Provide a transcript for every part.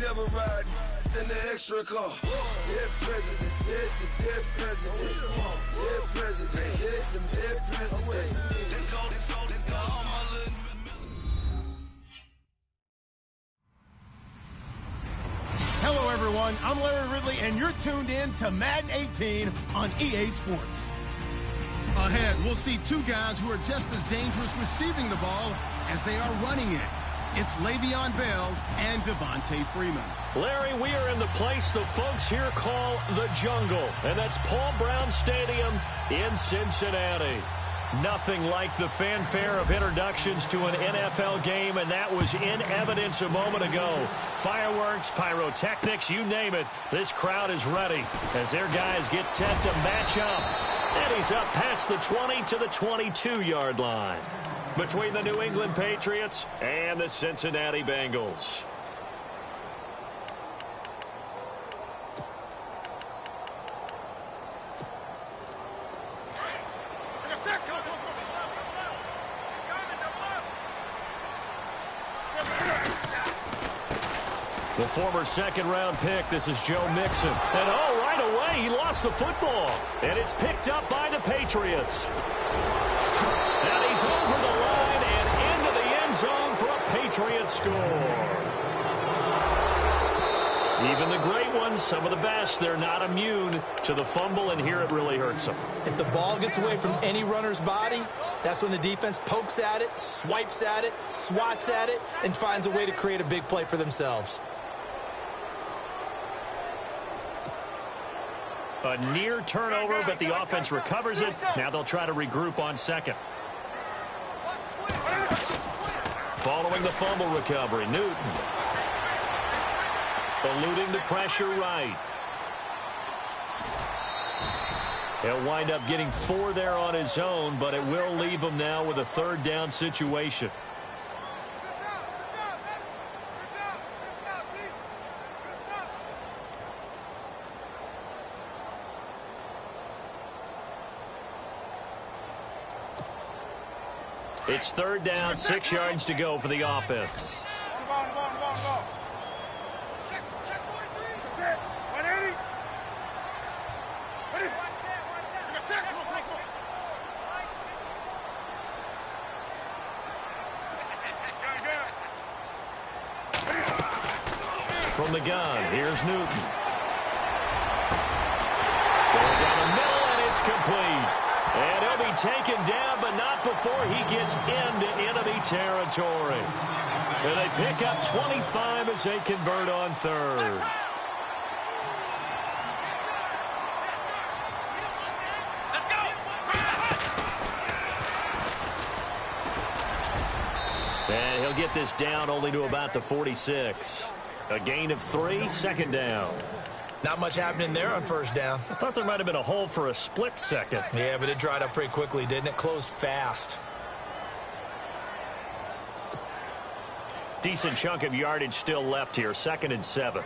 never ride in the extra car. Dead presidents, dead the dead presidents. Dead president, dead them dead presidents. Let's go, let's go, let's go. Hello, everyone. I'm Larry Ridley, and you're tuned in to Madden 18 on EA Sports. Ahead, we'll see two guys who are just as dangerous receiving the ball as they are running it. It's Le'Veon Bell and Devontae Freeman. Larry, we are in the place the folks here call the jungle, and that's Paul Brown Stadium in Cincinnati. Nothing like the fanfare of introductions to an NFL game, and that was in evidence a moment ago. Fireworks, pyrotechnics, you name it. This crowd is ready as their guys get set to match up. And he's up past the 20 to the 22-yard line between the New England Patriots and the Cincinnati Bengals. The former second-round pick, this is Joe Mixon. And, oh, right away, he lost the football. And it's picked up by the Patriots. And he's over the line and into the end zone for a Patriot score. Even the great ones, some of the best, they're not immune to the fumble, and here it really hurts them. If the ball gets away from any runner's body, that's when the defense pokes at it, swipes at it, swats at it, and finds a way to create a big play for themselves. A near turnover, but the offense recovers it. Now they'll try to regroup on second. Following the fumble recovery, Newton. Eluding the pressure right. He'll wind up getting 4 there on his own, but it will leave him now with a third down situation. It's third down, 6 yards to go for the offense. From the gun, here's Newton. Going down the middle, and it's complete. And he'll be taken down, but not before he gets into enemy territory. And they pick up 25 as they convert on third. And he'll get this down only to about the 46. A gain of 3, second down. Not much happening there on first down. I thought there might have been a hole for a split second. Yeah, but it dried up pretty quickly, didn't it? Closed fast. Decent chunk of yardage still left here. 2nd and 7.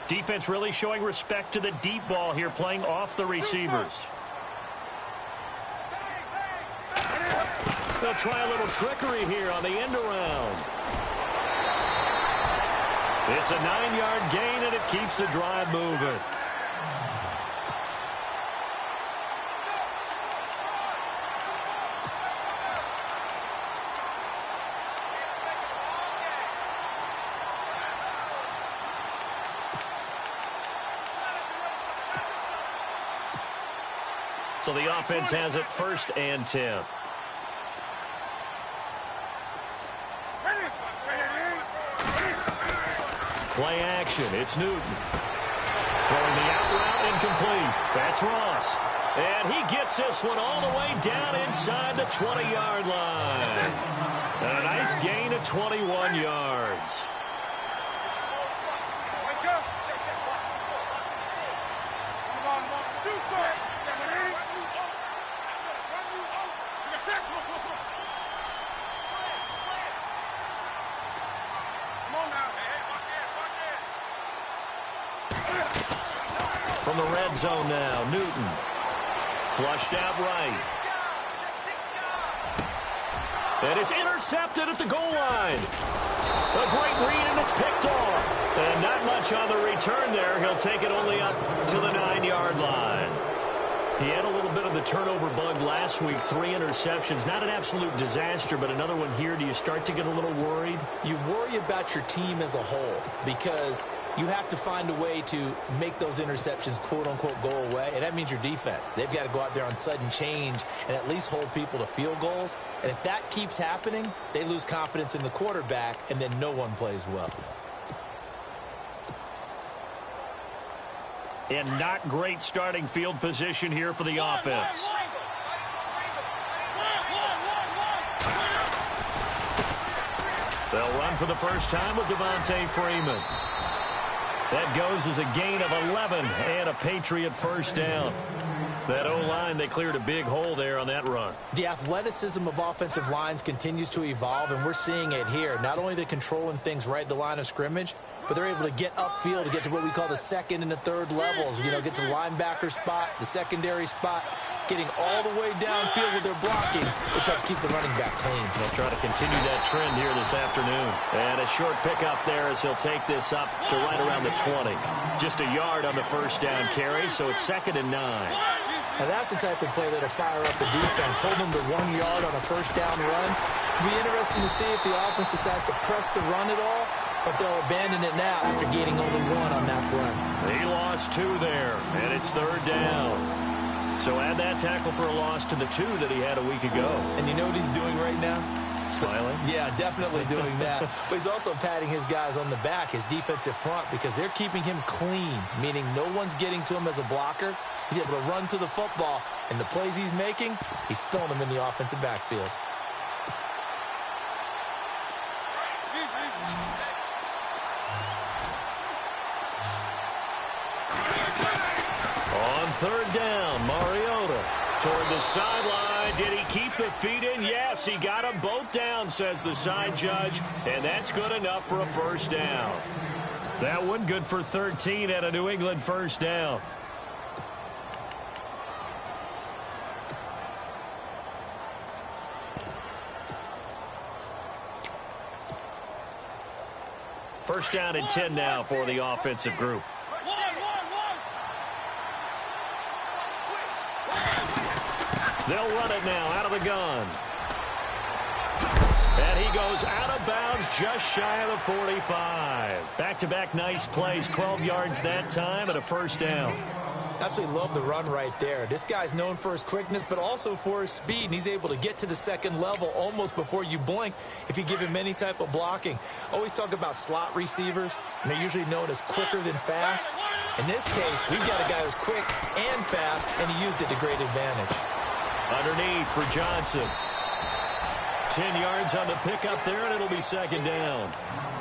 Defense really showing respect to the deep ball here, playing off the receivers. They'll try a little trickery here on the end around. It's a 9-yard gain, and it keeps the drive moving. So the offense has it 1st and 10. Play action. It's Newton. Throwing the out route incomplete. That's Ross. And he gets this one all the way down inside the 20-yard line. And a nice gain of 21 yards. From the red zone now, Newton. Flushed out right. And it's intercepted at the goal line. A great read, and it's picked off. And not much on the return there. He'll take it only up to the 9-yard line. He had a little bit of the turnover bug last week. 3 interceptions. Not an absolute disaster, but another one here. Do you start to get a little worried? You worry about your team as a whole because you have to find a way to make those interceptions, quote-unquote, go away. And that means your defense. They've got to go out there on sudden change and at least hold people to field goals. And if that keeps happening, they lose confidence in the quarterback, and then no one plays well. And not great starting field position here for the offense. They'll run for the first time with Devontae Freeman. That goes as a gain of 11 and a Patriot first down. That O-line, they cleared a big hole there on that run. The athleticism of offensive lines continues to evolve, and we're seeing it here. Not only they're controlling things right at the line of scrimmage, but they're able to get upfield to get to what we call the second and the third levels. You know, get to the linebacker spot, the secondary spot, getting all the way downfield with their blocking, which helps keep the running back clean. They'll try to continue that trend here this afternoon. And a short pickup there as he'll take this up to right around the 20. Just a yard on the first down carry, so it's 2nd and 9. Now that's the type of play that'll fire up the defense. Hold them to 1 yard on a first down run. It'll be interesting to see if the offense decides to press the run at all, or if they'll abandon it now after gaining only 1 on that play. He lost 2 there, and it's 3rd down. So add that tackle for a loss to the 2 that he had a week ago. And you know what he's doing right now? Smiling? Yeah, definitely doing that. But he's also patting his guys on the back, his defensive front, because they're keeping him clean, meaning no one's getting to him as a blocker. He's able to run to the football, and the plays he's making, he's spilling them in the offensive backfield. On 3rd down, Mariota toward the sideline. Did he keep the feet in? Yes, he got them both down, says the side judge, and that's good enough for a first down. That one good for 13 at a New England first down. First down and 10 now for the offensive group. They'll run it now out of the gun. And he goes out of bounds just shy of the 45. Back-to-back nice plays, 12 yards that time and a first down. Absolutely love the run right there. This guy's known for his quickness, but also for his speed, and he's able to get to the second level almost before you blink if you give him any type of blocking. Always talk about slot receivers, and they're usually known as quicker than fast. In this case, we've got a guy who's quick and fast, and he used it to great advantage. Underneath for Johnson. 10 yards on the pickup there, and it'll be 2nd down.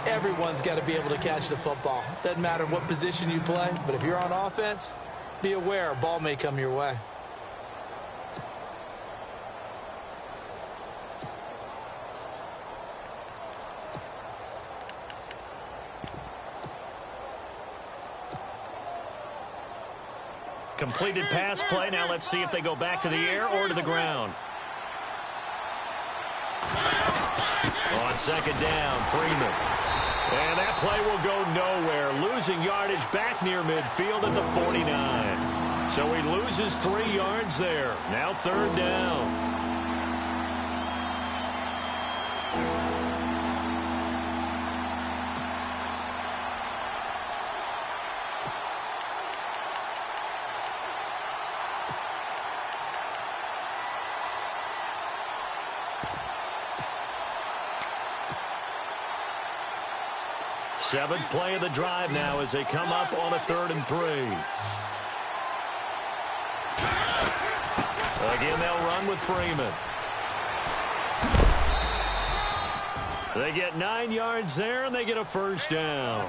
Everyone's got to be able to catch the football. Doesn't matter what position you play, but if you're on offense, be aware a ball may come your way. Completed pass play. Now let's see if they go back to the air or to the ground. On 2nd down, Freeman. And that play will go nowhere. Losing yardage back near midfield at the 49. So he loses 3 yards there. Now 3rd down. Seventh play of the drive now as they come up on a 3rd and 3. Again, they'll run with Freeman. They get 9 yards there, and they get a first down.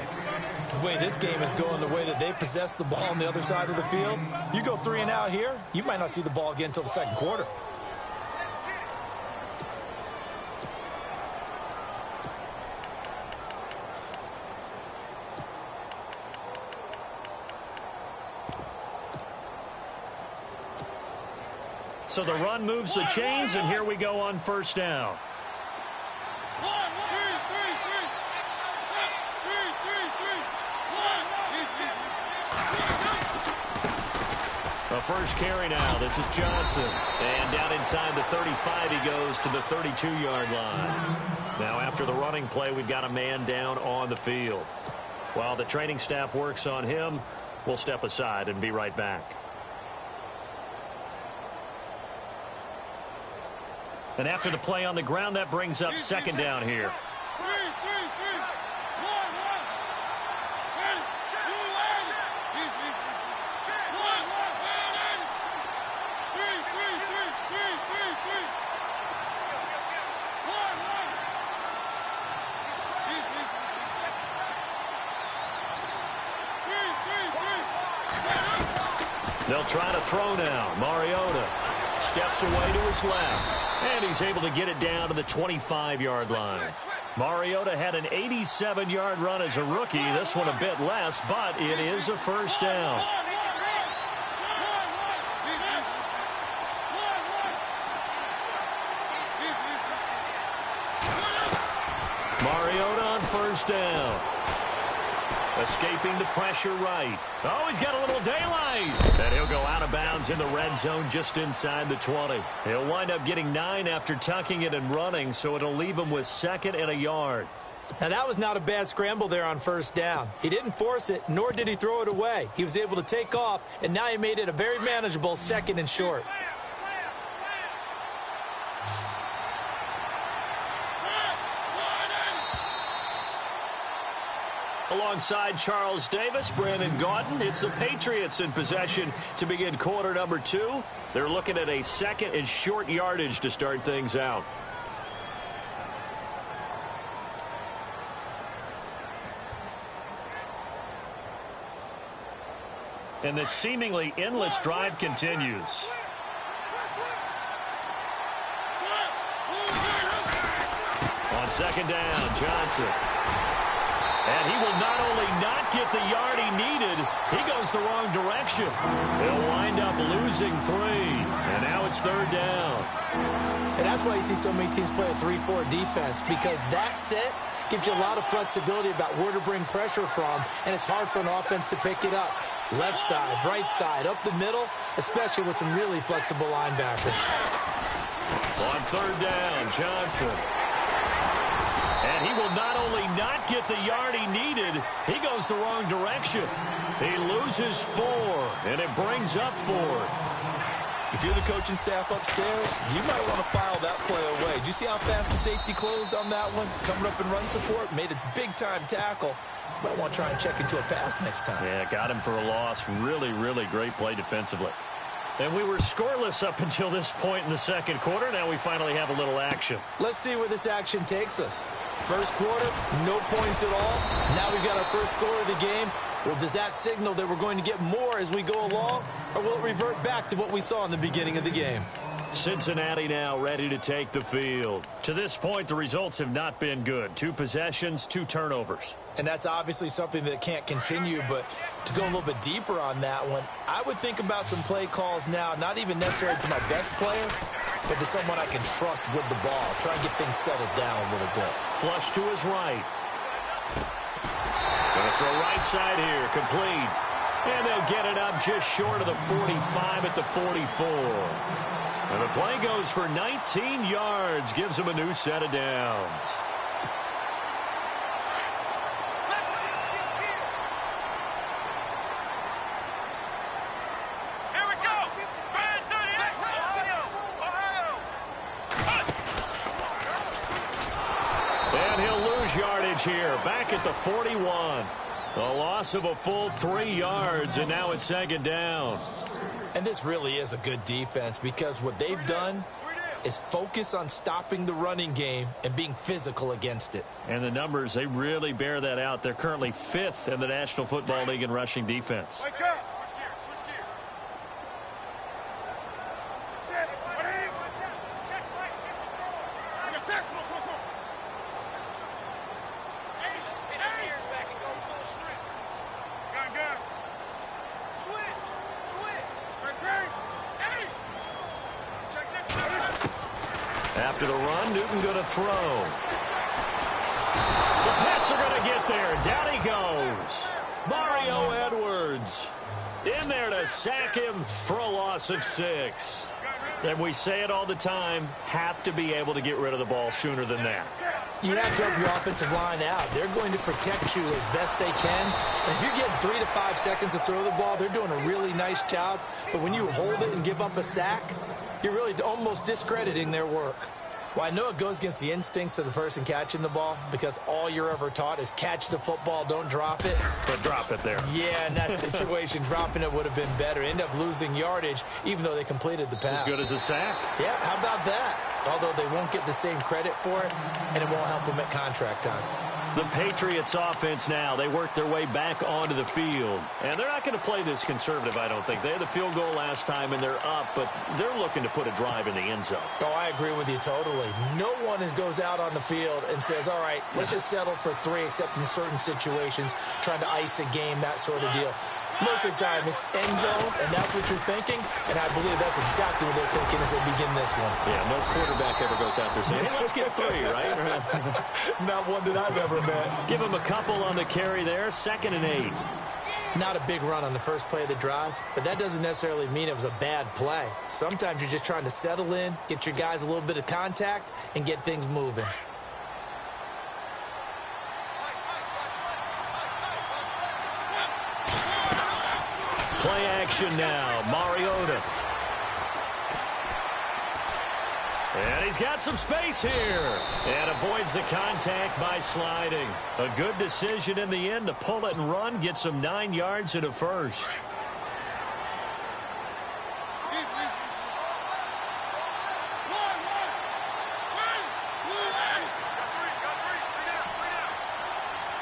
The way this game is going, the way that they possess the ball on the other side of the field, you go 3 and out here, you might not see the ball again until the 2nd quarter. So the run moves the chains, and here we go on first down. The first carry now. This is Johnson. And down inside the 35, he goes to the 32-yard line. Now, after the running play, we've got a man down on the field. While the training staff works on him, we'll step aside and be right back. And after the play on the ground, that brings up second down here. They'll try to throw now. Mariota steps away to his left, and he's able to get it down to the 25-yard line. Mariota had an 87-yard run as a rookie. This one a bit less, but it is a first down. Mariota on first down. Escaping the pressure right. Oh, he's got a little daylight. And he'll go out of bounds in the red zone just inside the 20. He'll wind up getting 9 after tucking it and running, so it'll leave him with second and a yard. Now, that was not a bad scramble there on first down. He didn't force it, nor did he throw it away. He was able to take off, and now he made it a very manageable second and short. Alongside Charles Davis, Brandon Gaudin, it's the Patriots in possession to begin quarter number 2. They're looking at a second and short yardage to start things out. And this seemingly endless drive continues. On second down, Johnson. And he will not only not get the yard he needed, he goes the wrong direction. He'll wind up losing 3. And now it's third down. And that's why you see so many teams play a 3-4 defense, because that set gives you a lot of flexibility about where to bring pressure from, and it's hard for an offense to pick it up. Left side, right side, up the middle, especially with some really flexible linebackers. On third down, Johnson. And he will not only not get the yard he needed, he goes the wrong direction. He loses 4, and it brings up 4th. If you're the coaching staff upstairs, you might want to file that play away. Did you see how fast the safety closed on that one? Coming up in run support, made a big-time tackle. Might want to try and check into a pass next time. Yeah, got him for a loss. Really, really great play defensively. And we were scoreless up until this point in the second quarter. Now we finally have a little action. Let's see where this action takes us. First quarter, no points at all. Now we've got our first score of the game. Well, does that signal that we're going to get more as we go along, or will it revert back to what we saw in the beginning of the game? Cincinnati now ready to take the field. To this point, the results have not been good. 2 possessions, 2 turnovers. And that's obviously something that can't continue, but to go a little bit deeper on that one, I would think about some play calls now, not even necessarily to my best player, but to someone I can trust with the ball. Try and get things settled down a little bit. Flush to his right. Going to throw right side here, complete. And they'll get it up just short of the 45 at the 44. And the play goes for 19 yards, gives him a new set of downs. Here we go. And he'll lose yardage here, back at the 41. A loss of a full 3 yards, and now it's second down. And this really is a good defense, because what they've done is focus on stopping the running game and being physical against it. And the numbers, they really bear that out. They're currently 5th in the National Football League in rushing defense. Wake up. Switch gears. Switch gears. Set. Check right. Get set. Come on. Hey, spin your ears back and go full strength. Gun. Switch. Right. Hey. After the run, Newton going to throw. The Pats are going to get there. Down he goes. Mario Edwards in there to sack him for a loss of 6. And we say it all the time, have to be able to get rid of the ball sooner than that. You have to help your offensive line out. They're going to protect you as best they can. And if you're getting 3 to 5 seconds to throw the ball, they're doing a really nice job. But when you hold it and give up a sack, you're really almost discrediting their work. Well, I know it goes against the instincts of the person catching the ball because all you're ever taught is catch the football, don't drop it. But drop it there. Yeah, in that situation, dropping it would have been better. End up losing yardage, even though they completed the pass. As good as a sack. Yeah, how about that? Although they won't get the same credit for it, and it won't help them at contract time. The Patriots offense now, they work their way back onto the field. And they're not going to play this conservative, I don't think. They had the field goal last time, and they're up, but they're looking to put a drive in the end zone. Oh, I agree with you totally. No one goes out on the field and says, all right, let's just settle for 3, except in certain situations, trying to ice a game, that sort of deal. Most of the time, it's end zone, and that's what you're thinking, and I believe that's exactly what they're thinking as they begin this one. Yeah, no quarterback ever goes out there saying, hey, let's get 3, right? Not one that I've ever met. Give him a couple on the carry there, 2nd and 8. Not a big run on the first play of the drive, but that doesn't necessarily mean it was a bad play. Sometimes you're just trying to settle in, get your guys a little bit of contact, and get things moving. Play action now, Mariota. And he's got some space here. And avoids the contact by sliding. A good decision in the end to pull it and run. Gets him 9 yards and a first.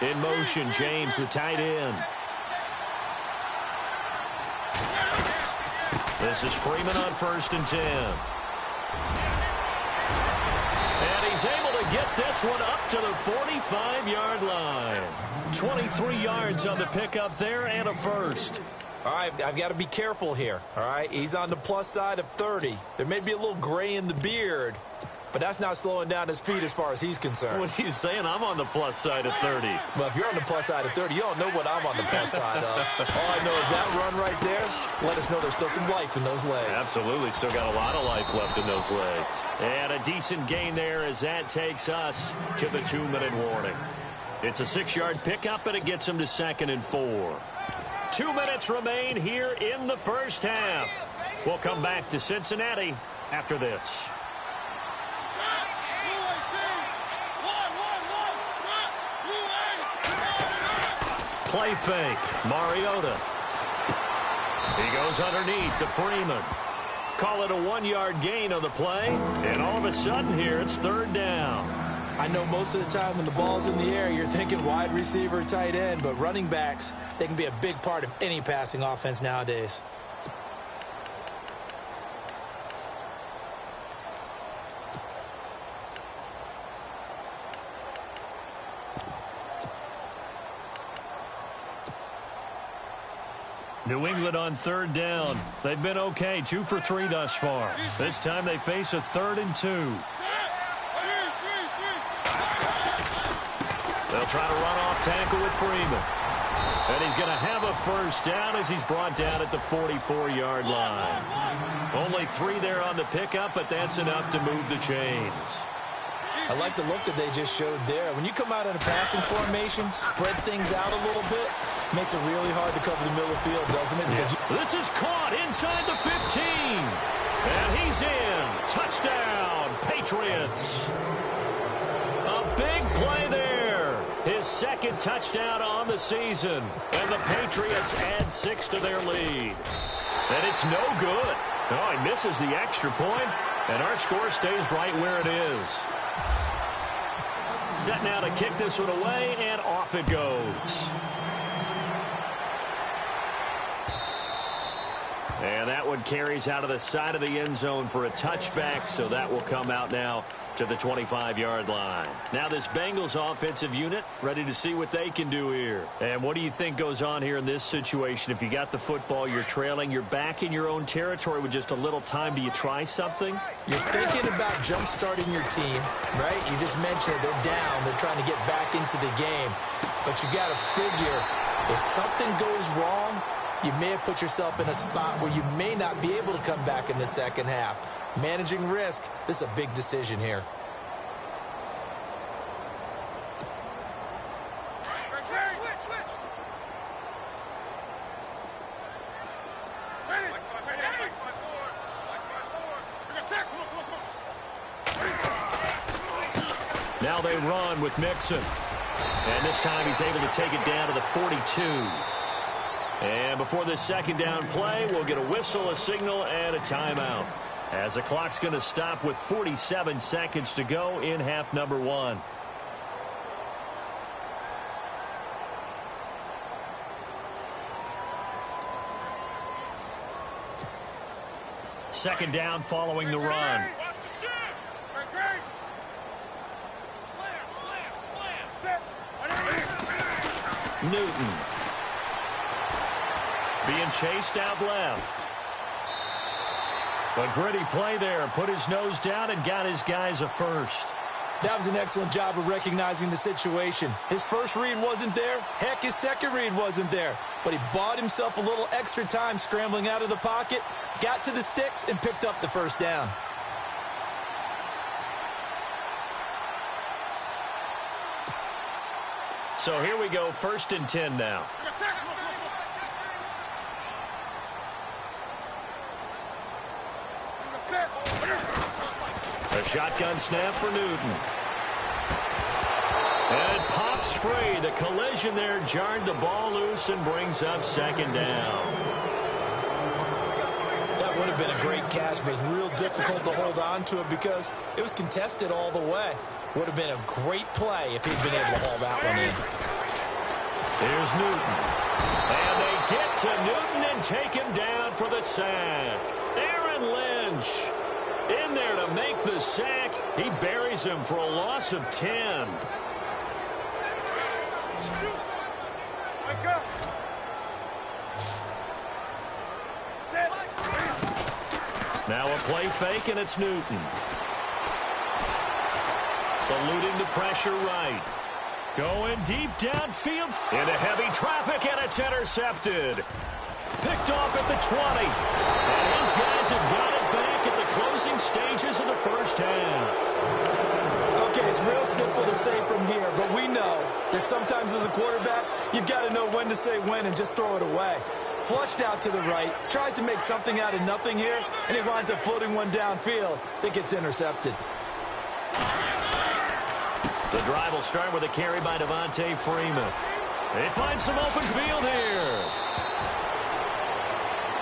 In motion, James, the tight end. This is Freeman on 1st and 10. And he's able to get this one up to the 45-yard line. 23 yards on the pickup there and a first. All right, I've got to be careful here, all right? He's on the plus side of 30. There may be a little gray in the beard, but that's not slowing down his feet as far as he's concerned. What he's saying, I'm on the plus side of 30. Well, if you're on the plus side of 30, you don't know what I'm on the plus side of. All I know is that run right there, let us know there's still some life in those legs. Absolutely, still got a lot of life left in those legs. And a decent gain there as that takes us to the 2-minute warning. It's a 6-yard pickup, and it gets him to 2nd and 4. 2 minutes remain here in the first half. We'll come back to Cincinnati after this. Play fake. Mariota. He goes underneath to Freeman. Call it a 1-yard gain on the play. And all of a sudden here, it's 3rd down. I know most of the time when the ball's in the air, you're thinking wide receiver, tight end, but running backs, they can be a big part of any passing offense nowadays. New England on 3rd down. They've been okay, 2 for 3 thus far. This time they face a 3rd and 2. They'll try to run off tackle with Freeman. And he's going to have a first down as he's brought down at the 44-yard line. Only 3 there on the pickup, but that's enough to move the chains. I like the look that they just showed there. When you come out in a passing formation, spread things out a little bit, makes it really hard to cover the middle of the field, doesn't it? Because this is caught inside the 15. And he's in. Touchdown, Patriots. A big play there. His 2nd touchdown on the season. And the Patriots add 6 to their lead. And it's no good. Oh, he misses the extra point, and our score stays right where it is. Set now to kick this one away, and off it goes. And that one carries out of the side of the end zone for a touchback, so that will come out now to the 25-yard line. Now this Bengals offensive unit ready to see what they can do here. And what do you think goes on here in this situation? If you got the football, you're trailing, you're back in your own territory with just a little time. Do you try something? You're thinking about jump-starting your team, right? You just mentioned it. They're down. They're trying to get back into the game. But you got to figure if something goes wrong, you may have put yourself in a spot where you may not be able to come back in the second half. Managing risk, this is a big decision here. Now they run with Mixon. And this time he's able to take it down to the 42. And before this second down play, we'll get a whistle, a signal, and a timeout, as the clock's going to stop with 47 seconds to go in half number one. Second down following the run. Newton being chased out left. A gritty play there. Put his nose down and got his guys a first. That was an excellent job of recognizing the situation. His first read wasn't there. Heck, his second read wasn't there. But he bought himself a little extra time scrambling out of the pocket, got to the sticks, and picked up the first down. So here we go, 1st and 10 now. A shotgun snap for Newton. And it pops free. The collision there jarred the ball loose and brings up second down. That would have been a great catch, but it's real difficult to hold on to it because it was contested all the way. Would have been a great play if he'd been able to haul that one in. Here's Newton. And they get to Newton and take him down for the sack. Aaron Lynch in there to make the sack. He buries him for a loss of 10. Now a play fake, and it's Newton. Eluding the pressure right. Going deep downfield into heavy traffic, and it's intercepted. Picked off at the 20. And his guys have got it back at the closing stages of the first half. Okay, it's real simple to say from here, but we know that sometimes as a quarterback, you've got to know when to say when and just throw it away. Flushed out to the right, tries to make something out of nothing here, and he winds up floating one downfield that gets intercepted. The drive will start with a carry by Devontae Freeman. They find some open field here.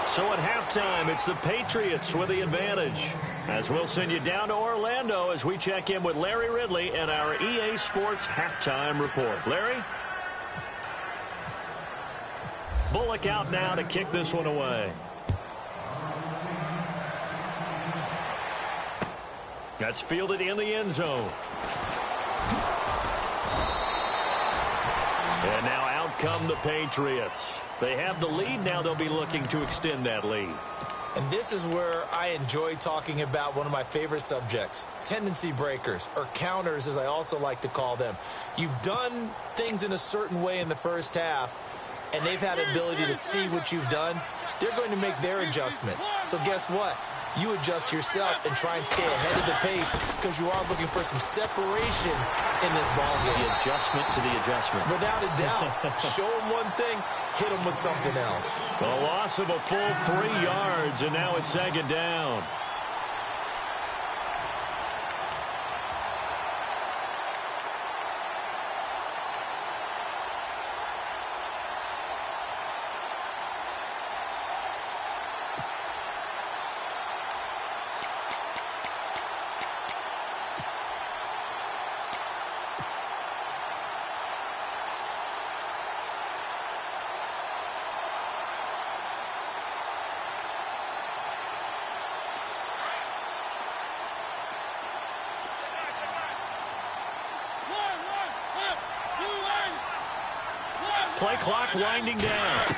So at halftime, it's the Patriots with the advantage. As we'll send you down to Orlando as we check in with Larry Ridley and our EA Sports halftime report. Larry? Bullock out now to kick this one away. That's fielded in the end zone. And now out come the Patriots. They have the lead. Now they'll be looking to extend that lead. And this is where I enjoy talking about one of my favorite subjects, tendency breakers, or counters as I also like to call them. You've done things in a certain way in the first half, and they've had ability to see what you've done. They're going to make their adjustments. So guess what? You adjust yourself and try and stay ahead of the pace because you are looking for some separation in this ball game. The adjustment to the adjustment. Without a doubt. Show them one thing, hit them with something else. A loss of a full 3 yards, and now it's second down. Play clock winding down.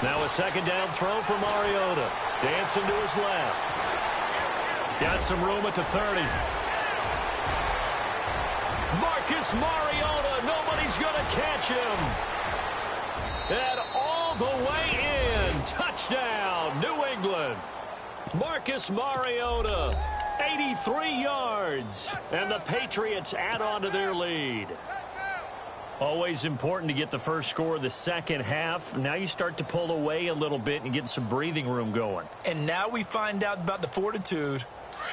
Now a second down throw for Mariota. Dancing to his left. Got some room at the 30. Marcus Mariota. Nobody's going to catch him. And all the way in. Touchdown, New England. Marcus Mariota, 83 yards. And the Patriots add on to their lead. Always important to get the first score of the second half. Now you start to pull away a little bit and get some breathing room going. And now we find out about the fortitude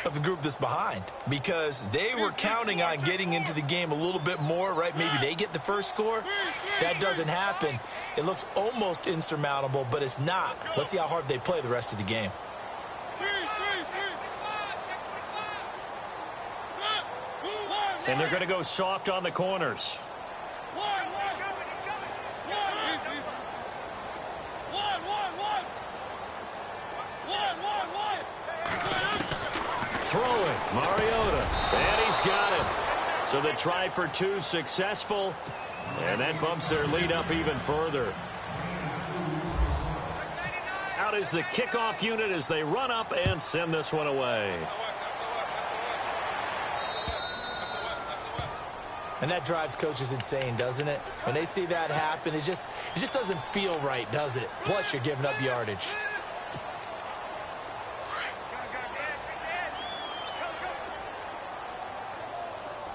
of the group that's behind, because they were counting on getting into the game a little bit more, right? Maybe they get the first score. That doesn't happen. It looks almost insurmountable, but it's not. Let's see how hard they play the rest of the game. And they're going to go soft on the corners. Throwing, Mariota, and he's got it. So the try for two successful, and that bumps their lead up even further. Out is the kickoff unit as they run up and send this one away. And that drives coaches insane, doesn't it? When they see that happen, it just doesn't feel right, does it? Plus, you're giving up yardage.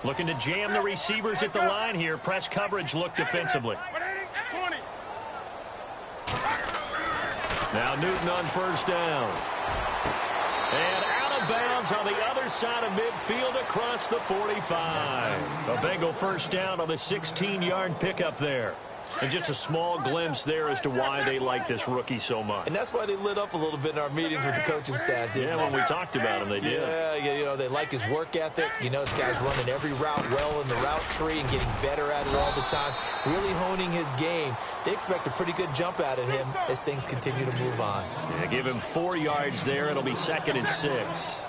Looking to jam the receivers at the line here. Press coverage look defensively. Now Newton on first down. And out of bounds on the other side of midfield across the 45. A Bengal first down on the 16-yard pickup there. And just a small glimpse there as to why they like this rookie so much. And that's why they lit up a little bit in our meetings with the coaching staff, didn't they? Yeah, when we talked about him, they did. Yeah, you know, they like his work ethic. You know, this guy's running every route well in the route tree and getting better at it all the time, really honing his game. They expect a pretty good jump out of him as things continue to move on. Yeah, give him 4 yards there. It'll be 2nd and 6.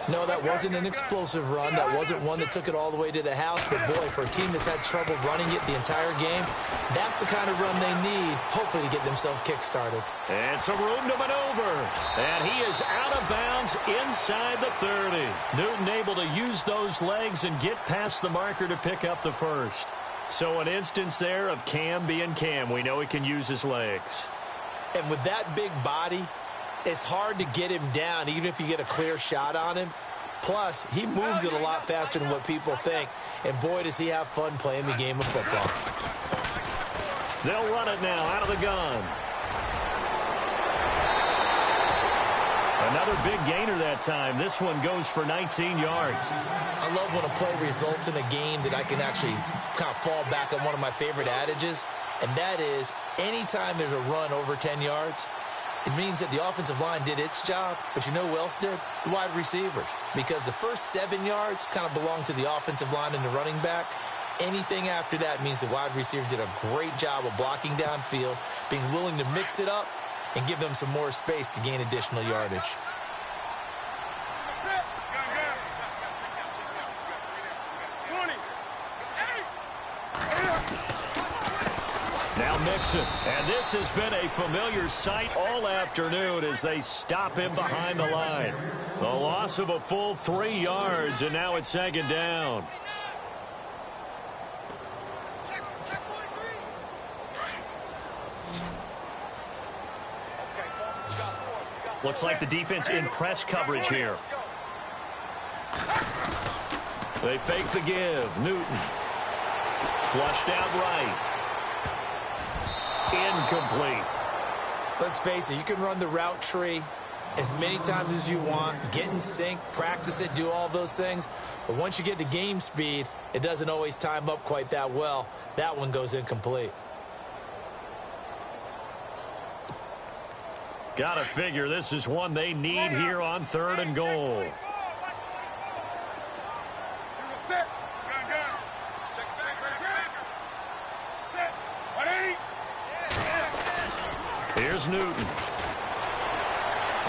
No, that wasn't an explosive run. That wasn't one that took it all the way to the house. But, boy, for a team that's had trouble running it the entire game, that's the kind of run they need, hopefully, to get themselves kick-started. And some room to maneuver. And he is out of bounds inside the 30. Newton able to use those legs and get past the marker to pick up the first. So an instance there of Cam being Cam. We know he can use his legs. And with that big body, it's hard to get him down, even if you get a clear shot on him. Plus, he moves it a lot faster than what people think. And, boy, does he have fun playing the game of football. They'll run it now out of the gun. Another big gainer that time. This one goes for 19 yards. I love when a play results in a game that I can actually kind of fall back on one of my favorite adages, and that is anytime there's a run over 10 yards, it means that the offensive line did its job, but you know who else did? The wide receivers. Because the first 7 yards kind of belong to the offensive line and the running back. Anything after that means the wide receivers did a great job of blocking downfield, being willing to mix it up, and give them some more space to gain additional yardage. Now Mixon, and this has been a familiar sight all afternoon as they stop him behind the line. The loss of a full 3 yards, and now it's 2nd down. Looks like the defense in press coverage here. They fake the give. Newton. Flushed out right. Incomplete. Let's face it, you can run the route tree as many times as you want, get in sync, practice it, do all those things. But once you get to game speed, it doesn't always time up quite that well. That one goes incomplete. Gotta figure this is one they need here on 3rd and goal. Here's Newton.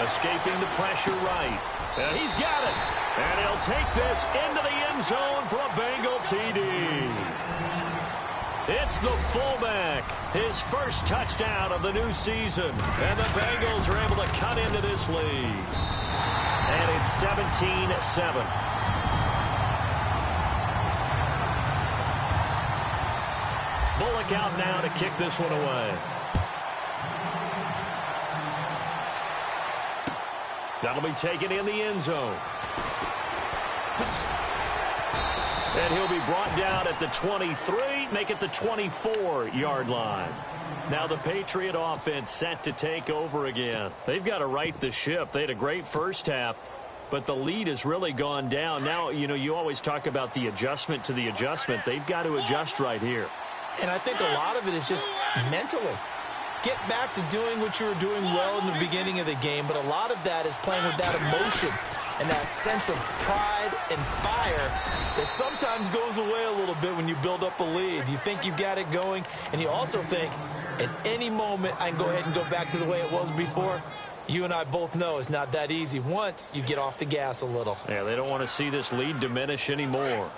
Escaping the pressure right. And he's got it. And he'll take this into the end zone for a Bengal TD. It's the fullback. His first touchdown of the new season. And the Bengals are able to cut into this lead. And it's 17-7. Bullock out now to kick this one away. That'll be taken in the end zone. And he'll be brought down at the 23, make it the 24-yard line. Now the Patriot offense set to take over again. They've got to right the ship. They had a great first half, but the lead has really gone down. Now, you know, you always talk about the adjustment to the adjustment. They've got to adjust right here. And I think a lot of it is just mentally. Get back to doing what you were doing well in the beginning of the game, but a lot of that is playing with that emotion and that sense of pride and fire that sometimes goes away a little bit when you build up a lead. You think you've got it going, and you also think at any moment I can go ahead and go back to the way it was before. You and I both know it's not that easy once you get off the gas a little. Yeah, they don't want to see this lead diminish anymore.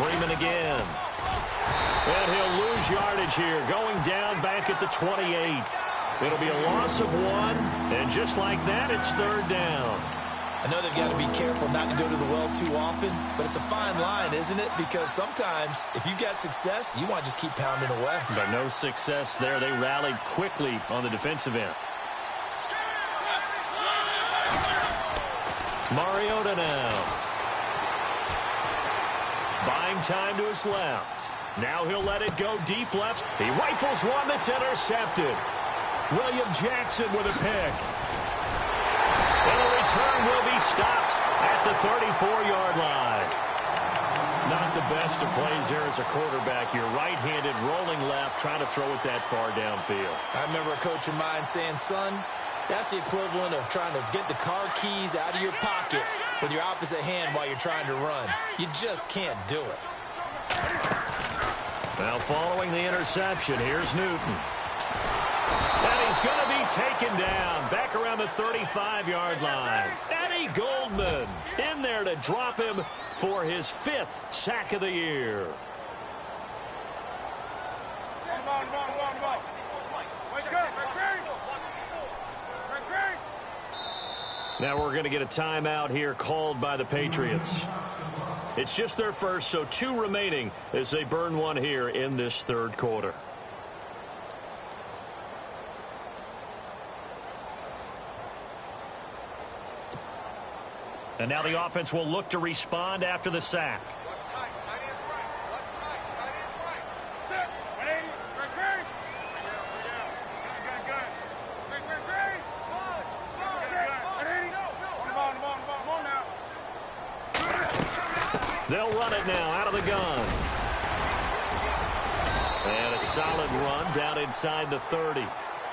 Freeman again. And he'll lose yardage here, going down back at the 28. It'll be a loss of 1, and just like that, it's third down. I know they've got to be careful not to go to the well too often, but it's a fine line, isn't it? Because sometimes, if you've got success, you want to just keep pounding away. But no success there. They rallied quickly on the defensive end. Mariota now. Buying time to his left. Now he'll let it go deep left. He rifles one that's intercepted. William Jackson with a pick. And the return will be stopped at the 34-yard line. Not the best of plays there as a quarterback. You're right-handed, rolling left, trying to throw it that far downfield. I remember a coach of mine saying, son, that's the equivalent of trying to get the car keys out of your pocket with your opposite hand while you're trying to run. You just can't do it. Now following the interception, here's Newton. And he's going to be taken down back around the 35-yard line. Eddie Goldman in there to drop him for his 5th sack of the year. Now we're going to get a timeout here called by the Patriots. It's just their first, so 2 remaining as they burn one here in this third quarter. And now the offense will look to respond after the sack. They'll run it now out of the gun. And a solid run down inside the 30.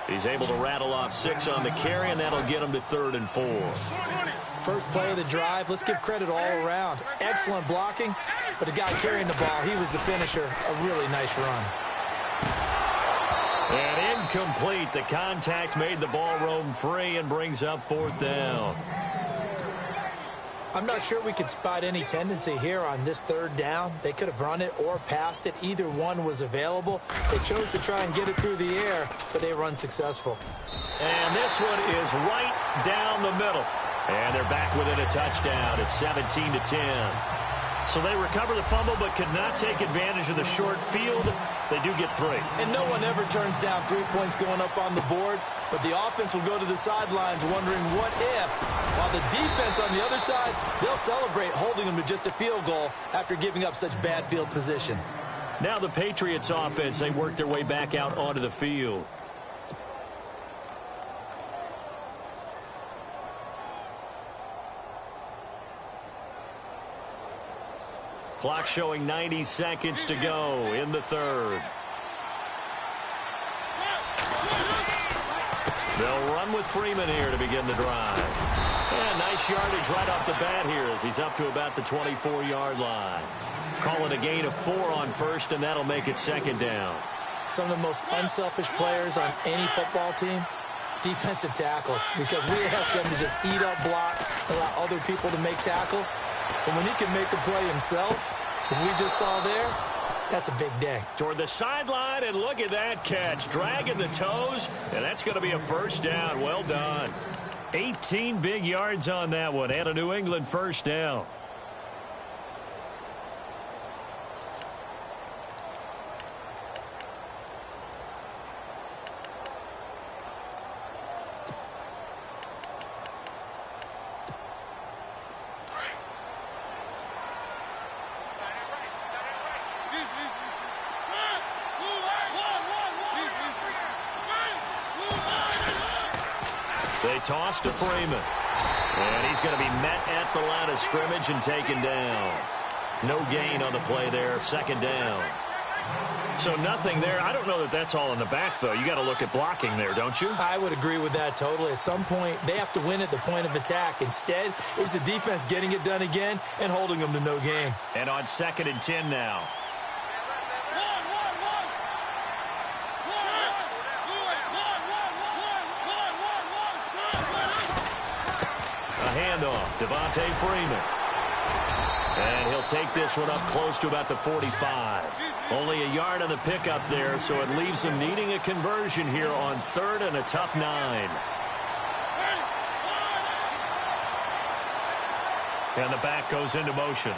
He's able to rattle off 6 on the carry, and that'll get him to 3rd and 4. First play of the drive, let's give credit all around. Excellent blocking, but the guy carrying the ball, he was the finisher. A really nice run. And incomplete. The contact made the ball roam free and brings up 4th down. I'm not sure we could spot any tendency here on this 3rd down. They could have run it or passed it. Either one was available. They chose to try and get it through the air, but they were unsuccessful. And this one is right down the middle. And they're back within a touchdown at 17-10. So they recover the fumble but could not take advantage of the short field. They do get 3. And no one ever turns down 3 points going up on the board. But the offense will go to the sidelines wondering what if. While the defense on the other side, they'll celebrate holding them to just a field goal after giving up such bad field position. Now the Patriots offense, they work their way back out onto the field. Clock showing 90 seconds to go in the 3rd. They'll run with Freeman here to begin the drive. And nice yardage right off the bat here as he's up to about the 24-yard line. Call it a gain of 4 on first, and that'll make it second down. Some of the most unselfish players on any football team, defensive tackles, because we ask them to just eat up blocks and allow other people to make tackles. But when he can make a play himself, as we just saw there, that's a big day. Toward the sideline, and look at that catch. Dragging the toes, and that's going to be a first down. Well done. 18 big yards on that one, and a New England first down. They toss to Freeman. And he's going to be met at the line of scrimmage and taken down. No gain on the play there. Second down. So nothing there. I don't know that that's all in the back, though. You got to look at blocking there, don't you? I would agree with that totally. At some point, they have to win at the point of attack. Instead, it's the defense getting it done again and holding them to no gain. And on 2nd and 10 now. Handoff, Devontae Freeman. And he'll take this one up close to about the 45. Only a yard on the pickup there, so it leaves him needing a conversion here on 3rd and a tough 9. And the back goes into motion.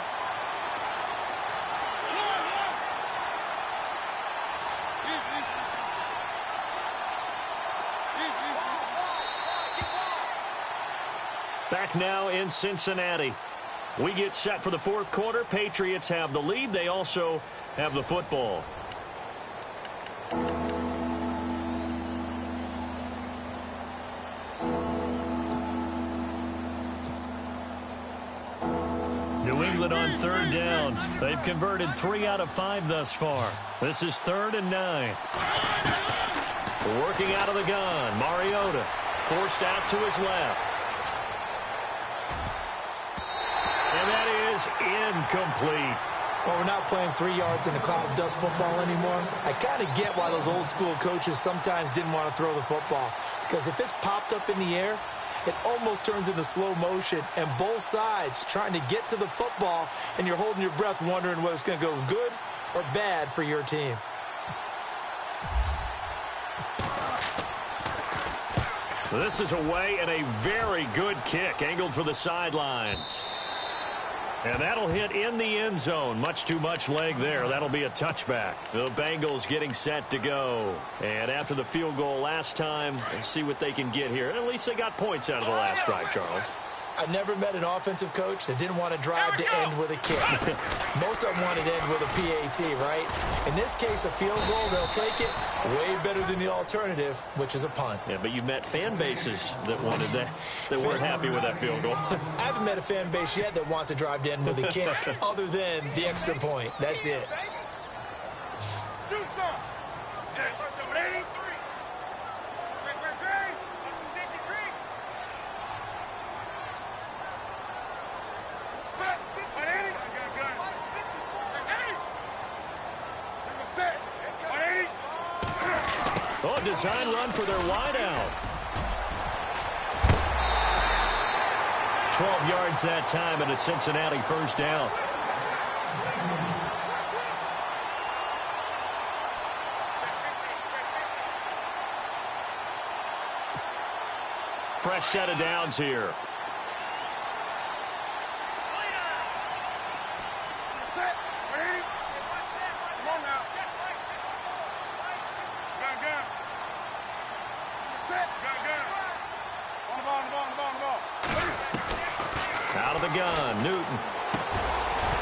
Back now in Cincinnati. We get set for the 4th quarter. Patriots have the lead. They also have the football. New England on 3rd down. They've converted 3 out of 5 thus far. This is 3rd and 9. Working out of the gun. Mariota forced out to his left. And that is incomplete. Well, we're not playing 3 yards in a cloud of dust football anymore. I kind of get why those old school coaches sometimes didn't want to throw the football. Because if it's popped up in the air, it almost turns into slow motion. And both sides trying to get to the football, and you're holding your breath wondering whether it's going to go good or bad for your team. This is away and a very good kick angled for the sidelines. And that'll hit in the end zone. Much too much leg there. That'll be a touchback. The Bengals getting set to go. And after the field goal last time, let's see what they can get here. At least they got points out of the last drive, Charles. I've never met an offensive coach that didn't want to drive to end with a kick. Most of them wanted to end with a PAT, right? In this case, a field goal, they'll take it way better than the alternative, which is a punt. Yeah, but you met fan bases that wanted that, that weren't happy with that field goal. I haven't met a fan base yet that wants to drive to end with a kick other than the extra point. That's it. Do some. Oh, design run for their wideout. 12 yards that time and a Cincinnati first down. Fresh set of downs here. Out of the gun, Newton.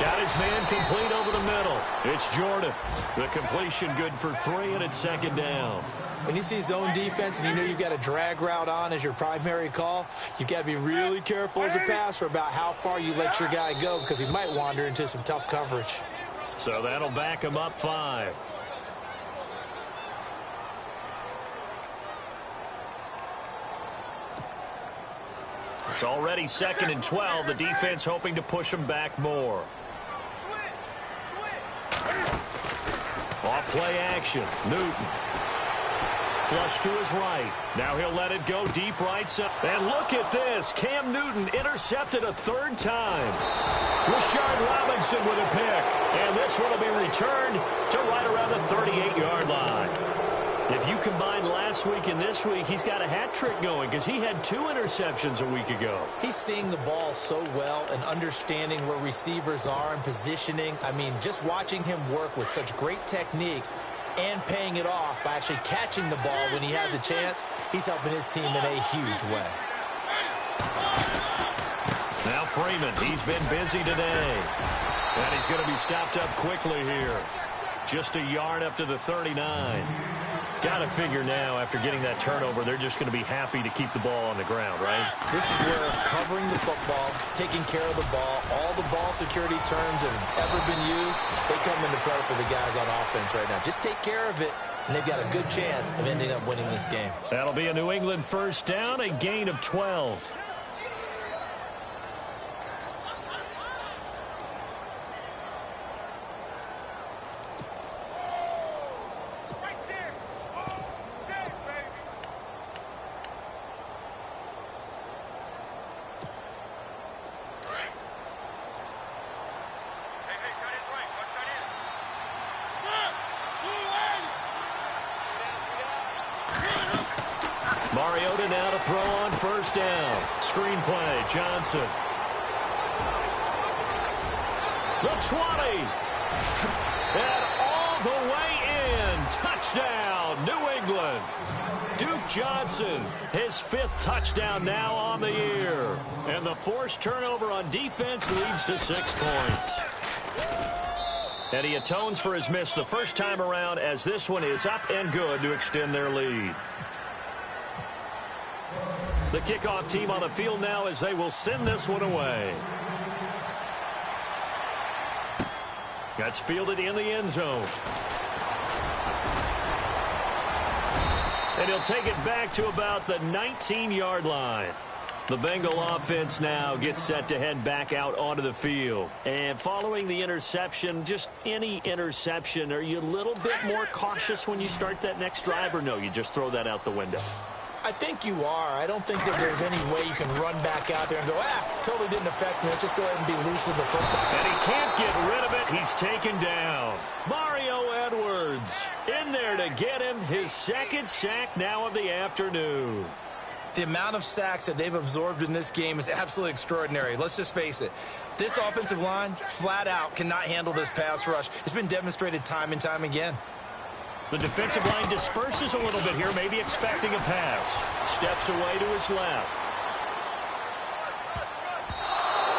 Got his man complete over the middle. It's Jordan. The completion good for 3, and it's second down. When you see zone defense and you know you've got a drag route on as your primary call, you've got to be really careful as a passer about how far you let your guy go because he might wander into some tough coverage. So that'll back him up 5. It's already 2nd and 12. The defense hoping to push them back more. Off play action. Newton. Flush to his right. Now he'll let it go deep right side. And look at this. Cam Newton intercepted a 3rd time. Rashard Robinson with a pick. And this one will be returned to right around the 38-yard line. If you combine last week and this week, he's got a hat trick going because he had 2 interceptions a week ago. He's seeing the ball so well and understanding where receivers are and positioning. I mean, just watching him work with such great technique and paying it off by actually catching the ball when he has a chance, he's helping his team in a huge way. Now Freeman, he's been busy today. And he's going to be stopped up quickly here. Just a yard up to the 39. Got to figure now, after getting that turnover, they're just going to be happy to keep the ball on the ground, right? This is where covering the football, taking care of the ball, all the ball security terms that have ever been used, they come into play for the guys on offense right now. Just take care of it, and they've got a good chance of ending up winning this game. That'll be a New England 1st down, a gain of 12. Mariota now to throw on 1st down. Screen play, Johnson. The 20. And all the way in. Touchdown, New England. Duke Johnson, his 5th touchdown now on the year. And the forced turnover on defense leads to 6 points. And he atones for his miss the first time around, as this one is up and good to extend their lead. The kickoff team on the field now as they will send this one away. That's fielded in the end zone. And he'll take it back to about the 19-yard line. The Bengal offense now gets set to head back out onto the field. And following the interception, just any interception, are you a little bit more cautious when you start that next drive, or no, you just throw that out the window? I think you are. I don't think that there's any way you can run back out there and go, totally didn't affect me. Let's just go ahead and be loose with the football. And he can't get rid of it. He's taken down. Mario Edwards in there to get him his 2nd sack now of the afternoon. The amount of sacks that they've absorbed in this game is absolutely extraordinary. Let's just face it. This offensive line, flat out, cannot handle this pass rush. It's been demonstrated time and time again. The defensive line disperses a little bit here, maybe expecting a pass. Steps away to his left.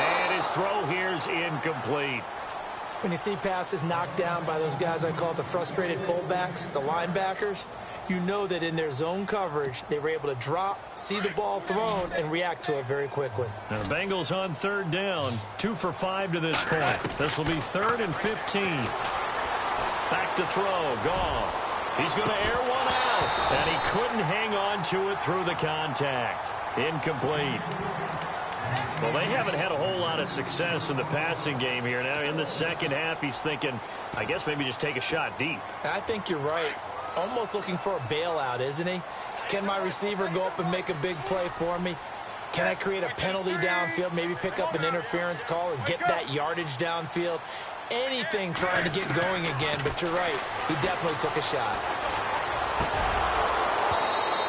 And his throw here is incomplete. When you see passes knocked down by those guys I call the frustrated fullbacks, the linebackers, you know that in their zone coverage, they were able to drop, see the ball thrown, and react to it very quickly. Now the Bengals on 3rd down, 2 for 5 to this point. This will be 3rd and 15. Back to throw, Goff. He's going to air one out, and he couldn't hang on to it through the contact. Incomplete. Well, they haven't had a whole lot of success in the passing game here. Now in the second half, he's thinking, I guess maybe just take a shot deep. I think you're right. Almost looking for a bailout, isn't he? Can my receiver go up and make a big play for me? Can I create a penalty downfield, maybe pick up an interference call and get that yardage downfield? Anything trying to get going again, but you're right. He definitely took a shot.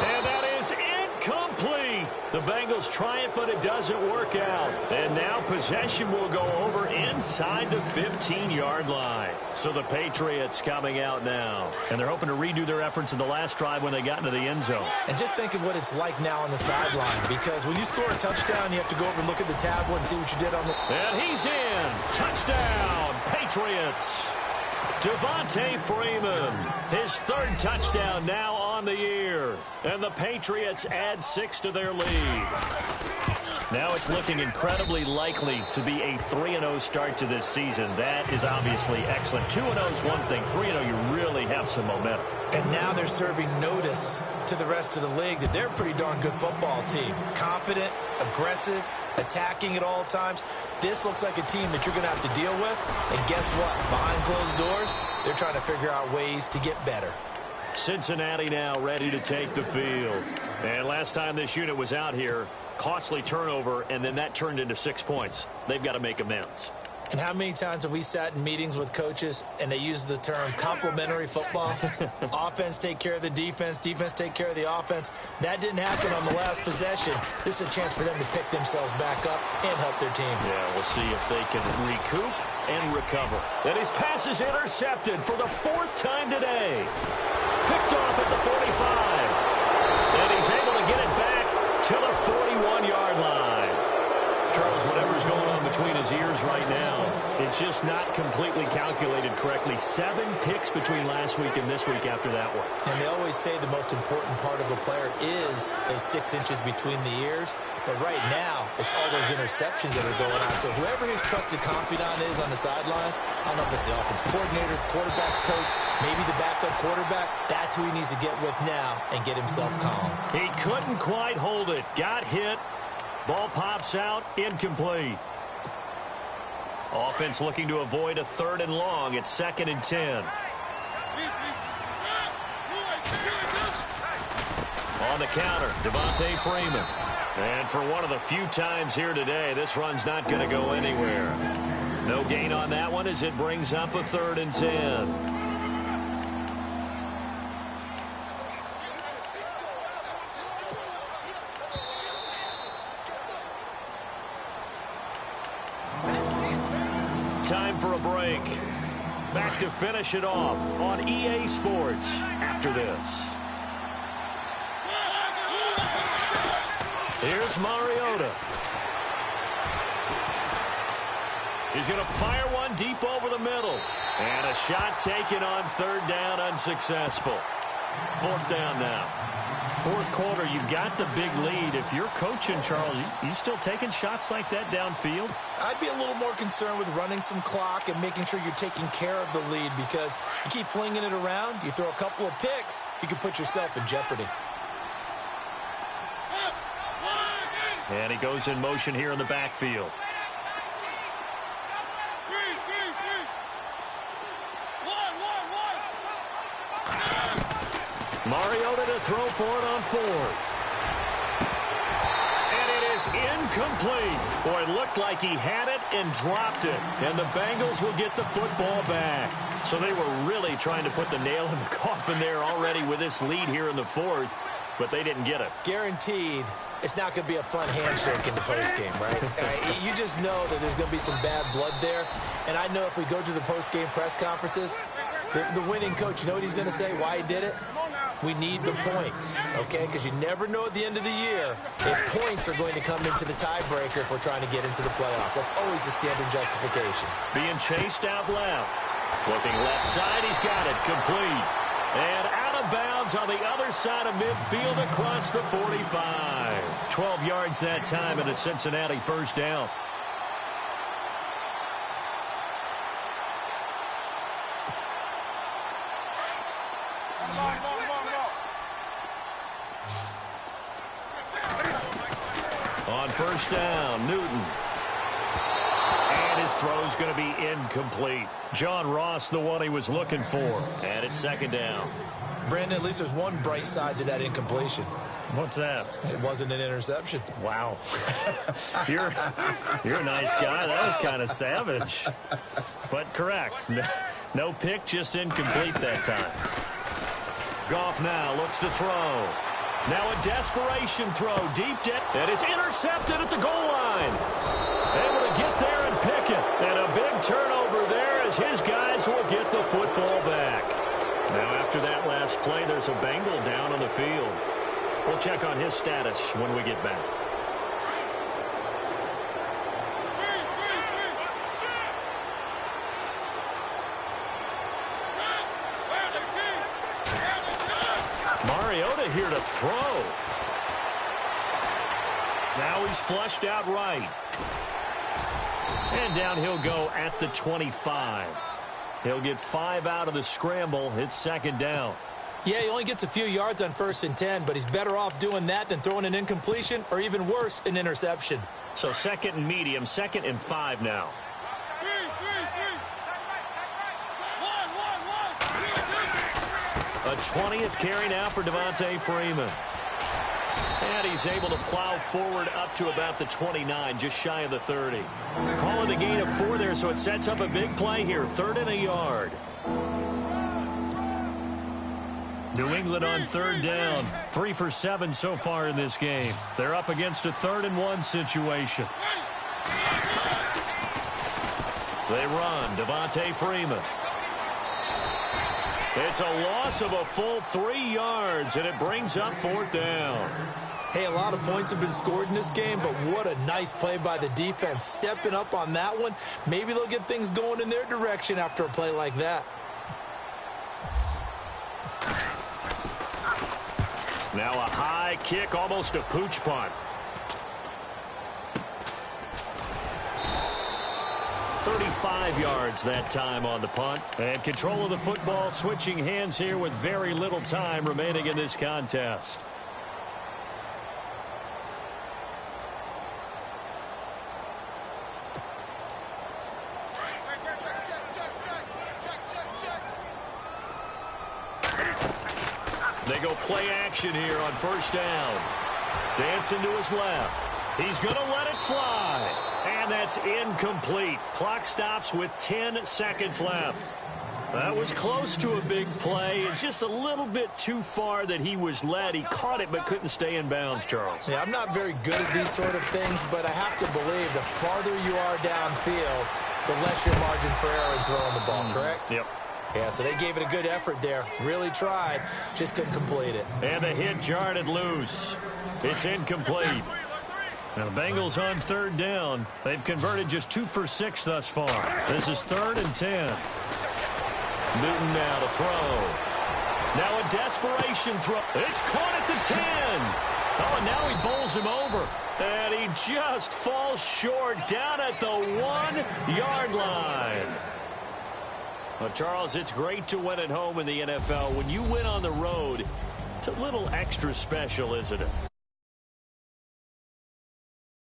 And that is incomplete. The Bengals try it, but it doesn't work out. And now possession will go over inside the 15-yard line. So the Patriots coming out now. And they're hoping to redo their efforts in the last drive when they got into the end zone. And just think of what it's like now on the sideline, because when you score a touchdown, you have to go over and look at the tablet and see what you did on the... And he's in. Touchdown, Patriots. Devontae Freeman, his 3rd touchdown now on the year. And the Patriots add 6 to their lead. Now it's looking incredibly likely to be a 3-0 start to this season. That is obviously excellent. 2-0 is one thing. 3-0, you really have some momentum. And now they're serving notice to the rest of the league that they're a pretty darn good football team. Confident, aggressive, attacking at all times. This looks like a team that you're going to have to deal with. And guess what? Behind closed doors, they're trying to figure out ways to get better. Cincinnati now ready to take the field. And last time this unit was out here, costly turnover, and then that turned into 6 points. They've got to make amends. And how many times have we sat in meetings with coaches and they use the term complementary football? Offense take care of the defense, defense take care of the offense. That didn't happen on the last possession. This is a chance for them to pick themselves back up and help their team. Yeah, we'll see if they can recoup and recover. And his pass is intercepted for the 4th time today. Picked off at the 45. And he's able to get it back to the 41-yard line. Charles, whatever's going on between his ears right now, it's just not completely calculated correctly. 7 picks between last week and this week after that one. And they always say the most important part of a player is those 6 inches between the ears. But right now, it's all those interceptions that are going on. So whoever his trusted confidant is on the sidelines, I don't know if it's the offense coordinator, quarterback's coach, maybe the backup quarterback, that's who he needs to get with now and get himself calm. He couldn't quite hold it. Got hit. Ball pops out, incomplete. Offense looking to avoid a 3rd and long. It's 2nd and 10. On the counter, Devontae Freeman. And for one of the few times here today, this run's not going to go anywhere. No gain on that one as it brings up a 3rd and 10. Time for a break. Back to finish it off on EA Sports after this. Here's Mariota. He's going to fire one deep over the middle. And a shot taken on 3rd down, unsuccessful. 4th down now. 4th quarter, you've got the big lead. If you're coaching, Charles, you still taking shots like that downfield? I'd be a little more concerned with running some clock and making sure you're taking care of the lead, because you keep flinging it around, you throw a couple of picks, you can put yourself in jeopardy. And he goes in motion here in the backfield. Mariota to throw for it on 4th. And it is incomplete. Boy, it looked like he had it and dropped it. And the Bengals will get the football back. So they were really trying to put the nail in the coffin there already with this lead here in the 4th, but they didn't get it. Guaranteed it's not going to be a fun handshake in the postgame, right? You just know that there's going to be some bad blood there. And I know if we go to the postgame press conferences, the winning coach, you know what he's going to say, why he did it? We need the points, okay? Because you never know at the end of the year if points are going to come into the tiebreaker if we're trying to get into the playoffs. That's always the standard justification. Being chased out left. Looking left side, he's got it. Complete. And out of bounds on the other side of midfield across the 45. 12 yards that time and a Cincinnati 1st down. On 1st down, Newton. And his throw's going to be incomplete. John Ross, the one he was looking for. And it's 2nd down. Brandon, at least there's one bright side to that incompletion. What's that? It wasn't an interception. Wow. You're a nice guy. That was kind of savage. But correct. No pick, just incomplete that time. Goff now looks to throw. Now a desperation throw. Deep depth. And it's intercepted at the goal line. Able to get there and pick it. And a big turnover there as his guys will get the football back. Now after that last play, there's a Bengal down on the field. We'll check on his status when we get back. Mariota here to throw. Now he's flushed out right. And down he'll go at the 25. He'll get 5 out of the scramble. It's second down. Yeah, he only gets a few yards on 1st and 10, but he's better off doing that than throwing an incompletion or even worse, an interception. So 2nd and medium, 2nd and 5 now. A 20th carry now for Devontae Freeman. And he's able to plow forward up to about the 29, just shy of the 30. Call it a gain of 4 there, so it sets up a big play here. 3rd and a yard. New England on 3rd down. 3 for 7 so far in this game. They're up against a 3rd and 1 situation. They run. Devontae Freeman. It's a loss of a full 3 yards, and it brings up 4th down. Hey, a lot of points have been scored in this game, but what a nice play by the defense. Stepping up on that one. Maybe they'll get things going in their direction after a play like that. Now a high kick, almost a pooch punt. 35 yards that time on the punt. And control of the football switching hands here with very little time remaining in this contest. They go play action here on 1st down. Dancing to his left. He's going to let it fly. And that's incomplete. Clock stops with 10 seconds left. That was close to a big play, and just a little bit too far that he was led. He caught it but couldn't stay in bounds, Charles. Yeah, I'm not very good at these sort of things, but I have to believe the farther you are downfield, the less your margin for error in throwing the ball, correct? Yep. Yeah, so they gave it a good effort there. Really tried, just couldn't complete it. And the hit jarred it loose. It's incomplete. Now the Bengals on 3rd down. They've converted just 2 for 6 thus far. This is 3rd and 10. Newton now to throw. Now a desperation throw. It's caught at the 10. Oh, and now he bowls him over. And he just falls short down at the 1-yard line. Well, Charles, it's great to win at home in the NFL. When you win on the road, it's a little extra special, isn't it?